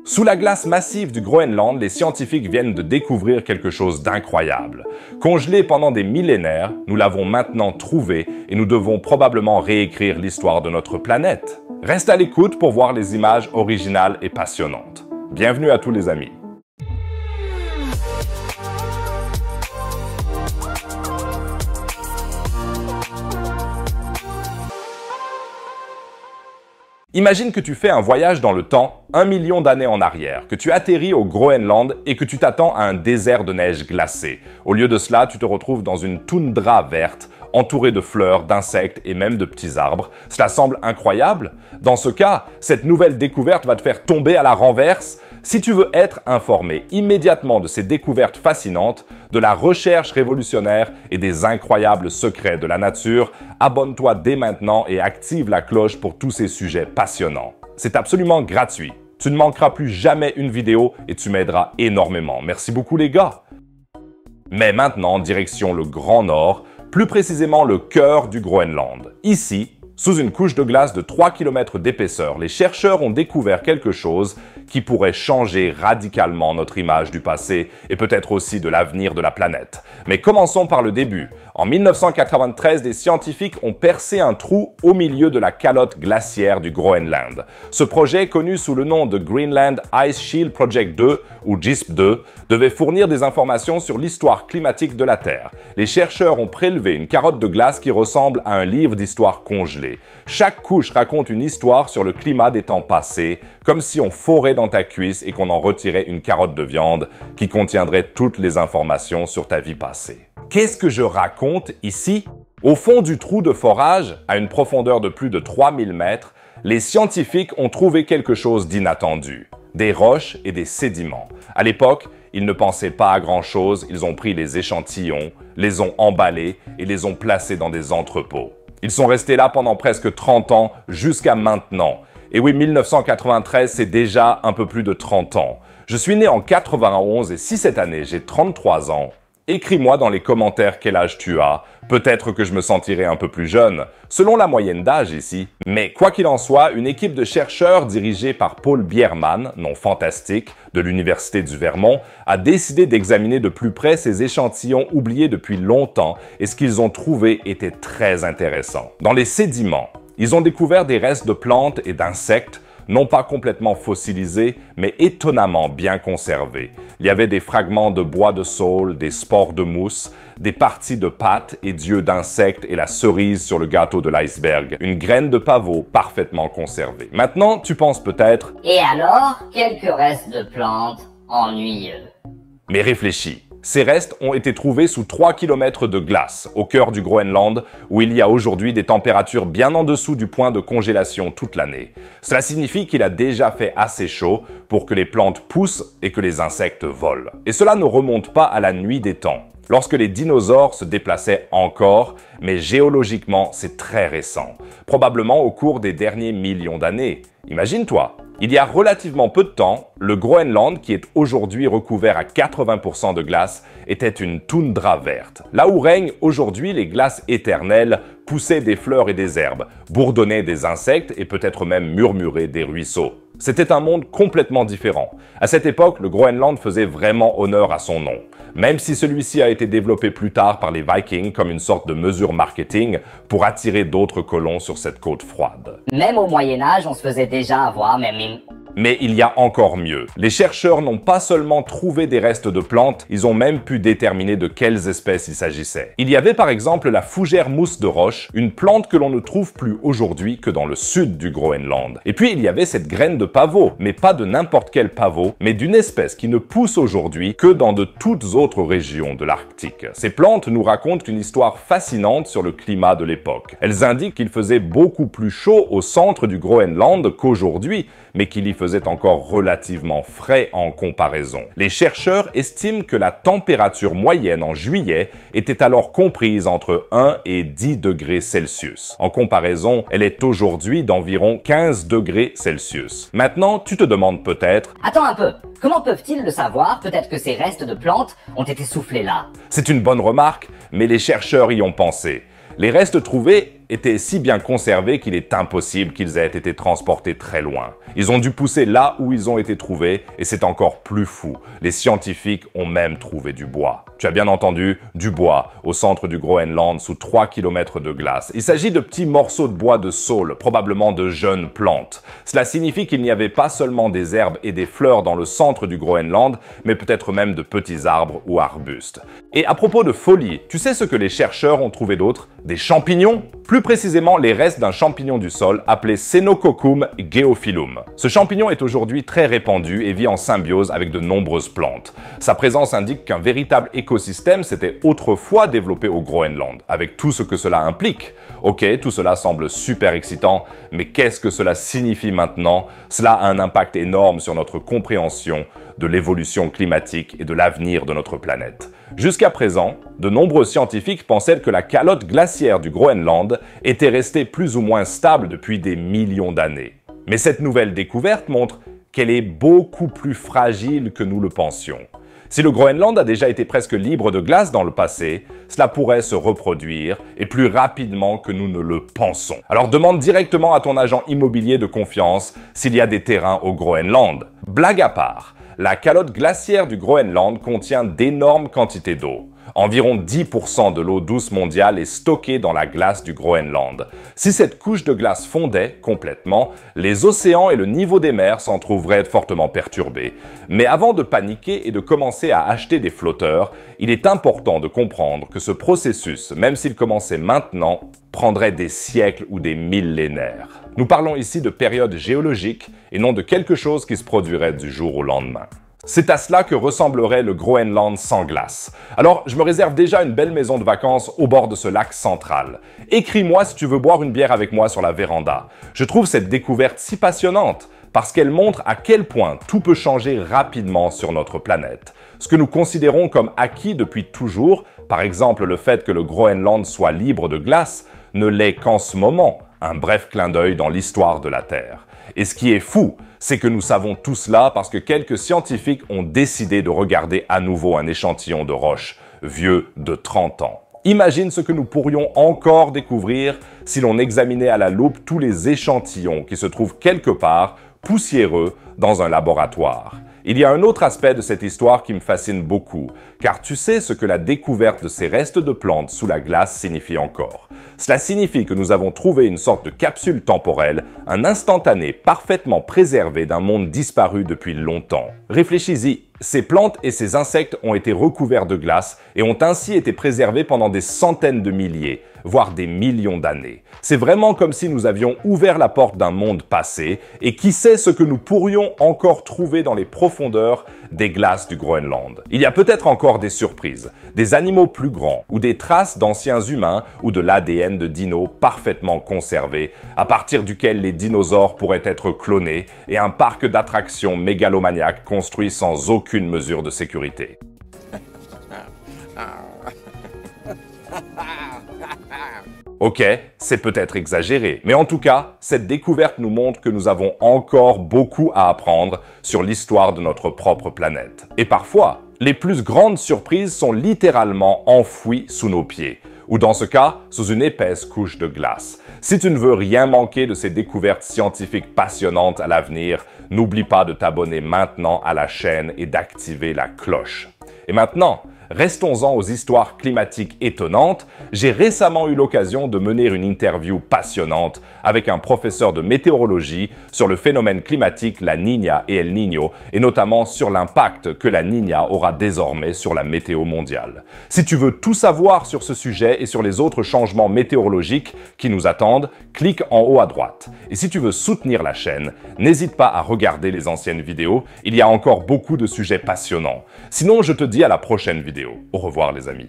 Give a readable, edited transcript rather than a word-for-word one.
Sous la glace massive du Groenland, les scientifiques viennent de découvrir quelque chose d'incroyable. Congelé pendant des millénaires, nous l'avons maintenant trouvé et nous devons probablement réécrire l'histoire de notre planète. Reste à l'écoute pour voir les images originales et passionnantes. Bienvenue à tous les amis. Imagine que tu fais un voyage dans le temps, 1 million d'années en arrière, que tu atterris au Groenland et que tu t'attends à un désert de neige glacée. Au lieu de cela, tu te retrouves dans une toundra verte, entourée de fleurs, d'insectes et même de petits arbres. Cela semble incroyable? Dans ce cas, cette nouvelle découverte va te faire tomber à la renverse. Si tu veux être informé immédiatement de ces découvertes fascinantes, de la recherche révolutionnaire et des incroyables secrets de la nature, abonne-toi dès maintenant et active la cloche pour tous ces sujets passionnants. C'est absolument gratuit. Tu ne manqueras plus jamais une vidéo et tu m'aideras énormément. Merci beaucoup les gars! Mais maintenant, direction le Grand Nord, plus précisément le cœur du Groenland. Ici, sous une couche de glace de 3 km d'épaisseur, les chercheurs ont découvert quelque chose qui pourrait changer radicalement notre image du passé et peut-être aussi de l'avenir de la planète. Mais commençons par le début. En 1993, des scientifiques ont percé un trou au milieu de la calotte glaciaire du Groenland. Ce projet, connu sous le nom de Greenland Ice Shield Project 2 ou GISP-2, devait fournir des informations sur l'histoire climatique de la Terre. Les chercheurs ont prélevé une carotte de glace qui ressemble à un livre d'histoire congelé. Chaque couche raconte une histoire sur le climat des temps passés, comme si on forait dans ta cuisse et qu'on en retirait une carotte de viande qui contiendrait toutes les informations sur ta vie passée. Qu'est-ce que je raconte ici? Au fond du trou de forage, à une profondeur de plus de 3000 mètres, les scientifiques ont trouvé quelque chose d'inattendu. Des roches et des sédiments. À l'époque, ils ne pensaient pas à grand-chose, ils ont pris les échantillons, les ont emballés et les ont placés dans des entrepôts. Ils sont restés là pendant presque 30 ans, jusqu'à maintenant. Et oui, 1993, c'est déjà un peu plus de 30 ans. Je suis né en 91 et si cette année j'ai 33 ans, écris-moi dans les commentaires quel âge tu as. Peut-être que je me sentirai un peu plus jeune, selon la moyenne d'âge ici. Mais quoi qu'il en soit, une équipe de chercheurs dirigée par Paul Bierman, nom fantastique, de l'Université du Vermont, a décidé d'examiner de plus près ces échantillons oubliés depuis longtemps et ce qu'ils ont trouvé était très intéressant. Dans les sédiments, ils ont découvert des restes de plantes et d'insectes, non pas complètement fossilisés, mais étonnamment bien conservés. Il y avait des fragments de bois de saule, des spores de mousse, des parties de pattes et d'yeux d'insectes et la cerise sur le gâteau de l'iceberg, une graine de pavot parfaitement conservée. Maintenant, tu penses peut-être « Et alors, quelques restes de plantes ennuyeux. » Mais réfléchis. Ces restes ont été trouvés sous 3 km de glace, au cœur du Groenland, où il y a aujourd'hui des températures bien en dessous du point de congélation toute l'année. Cela signifie qu'il a déjà fait assez chaud pour que les plantes poussent et que les insectes volent. Et cela ne remonte pas à la nuit des temps, lorsque les dinosaures se déplaçaient encore, mais géologiquement, c'est très récent, probablement au cours des derniers millions d'années. Imagine-toi! Il y a relativement peu de temps, le Groenland, qui est aujourd'hui recouvert à 80% de glace, était une toundra verte. Là où règnent aujourd'hui les glaces éternelles, poussaient des fleurs et des herbes, bourdonnaient des insectes et peut-être même murmuraient des ruisseaux. C'était un monde complètement différent. À cette époque, le Groenland faisait vraiment honneur à son nom. Même si celui-ci a été développé plus tard par les Vikings comme une sorte de mesure marketing pour attirer d'autres colons sur cette côte froide. Même au Moyen-Âge, on se faisait déjà avoir, Mais il y a encore mieux. Les chercheurs n'ont pas seulement trouvé des restes de plantes, ils ont même pu déterminer de quelles espèces il s'agissait. Il y avait par exemple la fougère mousse de roche, une plante que l'on ne trouve plus aujourd'hui que dans le sud du Groenland. Et puis il y avait cette graine de pavot, mais pas de n'importe quel pavot, mais d'une espèce qui ne pousse aujourd'hui que dans de toutes autres régions de l'Arctique. Ces plantes nous racontent une histoire fascinante sur le climat de l'époque. Elles indiquent qu'il faisait beaucoup plus chaud au centre du Groenland qu'aujourd'hui, mais qu'il y faisait encore relativement frais en comparaison. Les chercheurs estiment que la température moyenne en juillet était alors comprise entre 1 et 10 degrés Celsius. En comparaison, elle est aujourd'hui d'environ 15 degrés Celsius. Maintenant, tu te demandes peut-être « Attends un peu, comment peuvent-ils le savoir? Peut-être que ces restes de plantes ont été soufflés là. » C'est une bonne remarque, mais les chercheurs y ont pensé. Les restes trouvés étaient si bien conservés qu'il est impossible qu'ils aient été transportés très loin. Ils ont dû pousser là où ils ont été trouvés, et c'est encore plus fou. Les scientifiques ont même trouvé du bois. Tu as bien entendu, du bois, au centre du Groenland, sous 3 km de glace. Il s'agit de petits morceaux de bois de saule, probablement de jeunes plantes. Cela signifie qu'il n'y avait pas seulement des herbes et des fleurs dans le centre du Groenland, mais peut-être même de petits arbres ou arbustes. Et à propos de folie, tu sais ce que les chercheurs ont trouvé d'autre? Des champignons? Plus précisément, les restes d'un champignon du sol appelé Cenococcum geophyllum. Ce champignon est aujourd'hui très répandu et vit en symbiose avec de nombreuses plantes. Sa présence indique qu'un véritable écosystème s'était autrefois développé au Groenland, avec tout ce que cela implique. Ok, tout cela semble super excitant, mais qu'est-ce que cela signifie maintenant? Cela a un impact énorme sur notre compréhension de l'évolution climatique et de l'avenir de notre planète. Jusqu'à présent, de nombreux scientifiques pensaient que la calotte glaciaire du Groenland était restée plus ou moins stable depuis des millions d'années. Mais cette nouvelle découverte montre qu'elle est beaucoup plus fragile que nous le pensions. Si le Groenland a déjà été presque libre de glace dans le passé, cela pourrait se reproduire et plus rapidement que nous ne le pensons. Alors demande directement à ton agent immobilier de confiance s'il y a des terrains au Groenland. Blague à part, la calotte glaciaire du Groenland contient d'énormes quantités d'eau. Environ 10% de l'eau douce mondiale est stockée dans la glace du Groenland. Si cette couche de glace fondait complètement, les océans et le niveau des mers s'en trouveraient fortement perturbés. Mais avant de paniquer et de commencer à acheter des flotteurs, il est important de comprendre que ce processus, même s'il commençait maintenant, prendrait des siècles ou des millénaires. Nous parlons ici de périodes géologiques et non de quelque chose qui se produirait du jour au lendemain. C'est à cela que ressemblerait le Groenland sans glace. Alors, je me réserve déjà une belle maison de vacances au bord de ce lac central. Écris-moi si tu veux boire une bière avec moi sur la véranda. Je trouve cette découverte si passionnante parce qu'elle montre à quel point tout peut changer rapidement sur notre planète. Ce que nous considérons comme acquis depuis toujours, par exemple le fait que le Groenland soit libre de glace, ne l'est qu'en ce moment, un bref clin d'œil dans l'histoire de la Terre. Et ce qui est fou, c'est que nous savons tout cela parce que quelques scientifiques ont décidé de regarder à nouveau un échantillon de roche, vieux de 30 ans. Imagine ce que nous pourrions encore découvrir si l'on examinait à la loupe tous les échantillons qui se trouvent quelque part, poussiéreux, dans un laboratoire. Il y a un autre aspect de cette histoire qui me fascine beaucoup, car tu sais ce que la découverte de ces restes de plantes sous la glace signifie encore. Cela signifie que nous avons trouvé une sorte de capsule temporelle, un instantané parfaitement préservé d'un monde disparu depuis longtemps. Réfléchis-y, ces plantes et ces insectes ont été recouverts de glace et ont ainsi été préservés pendant des centaines de milliers, voire des millions d'années. C'est vraiment comme si nous avions ouvert la porte d'un monde passé, et qui sait ce que nous pourrions encore trouver dans les profondeurs des glaces du Groenland. Il y a peut-être encore des surprises, des animaux plus grands, ou des traces d'anciens humains, ou de l'ADN de dinos parfaitement conservés, à partir duquel les dinosaures pourraient être clonés, et un parc d'attractions mégalomaniaque construit sans aucune mesure de sécurité. Ok, c'est peut-être exagéré, mais en tout cas, cette découverte nous montre que nous avons encore beaucoup à apprendre sur l'histoire de notre propre planète. Et parfois, les plus grandes surprises sont littéralement enfouies sous nos pieds, ou dans ce cas, sous une épaisse couche de glace. Si tu ne veux rien manquer de ces découvertes scientifiques passionnantes à l'avenir, n'oublie pas de t'abonner maintenant à la chaîne et d'activer la cloche. Et maintenant, restons-en aux histoires climatiques étonnantes. J'ai récemment eu l'occasion de mener une interview passionnante avec un professeur de météorologie sur le phénomène climatique La Niña et El Niño, et notamment sur l'impact que la Niña aura désormais sur la météo mondiale. Si tu veux tout savoir sur ce sujet et sur les autres changements météorologiques qui nous attendent, clique en haut à droite. Et si tu veux soutenir la chaîne, n'hésite pas à regarder les anciennes vidéos, il y a encore beaucoup de sujets passionnants. Sinon, je te dis à la prochaine vidéo. Au revoir les amis.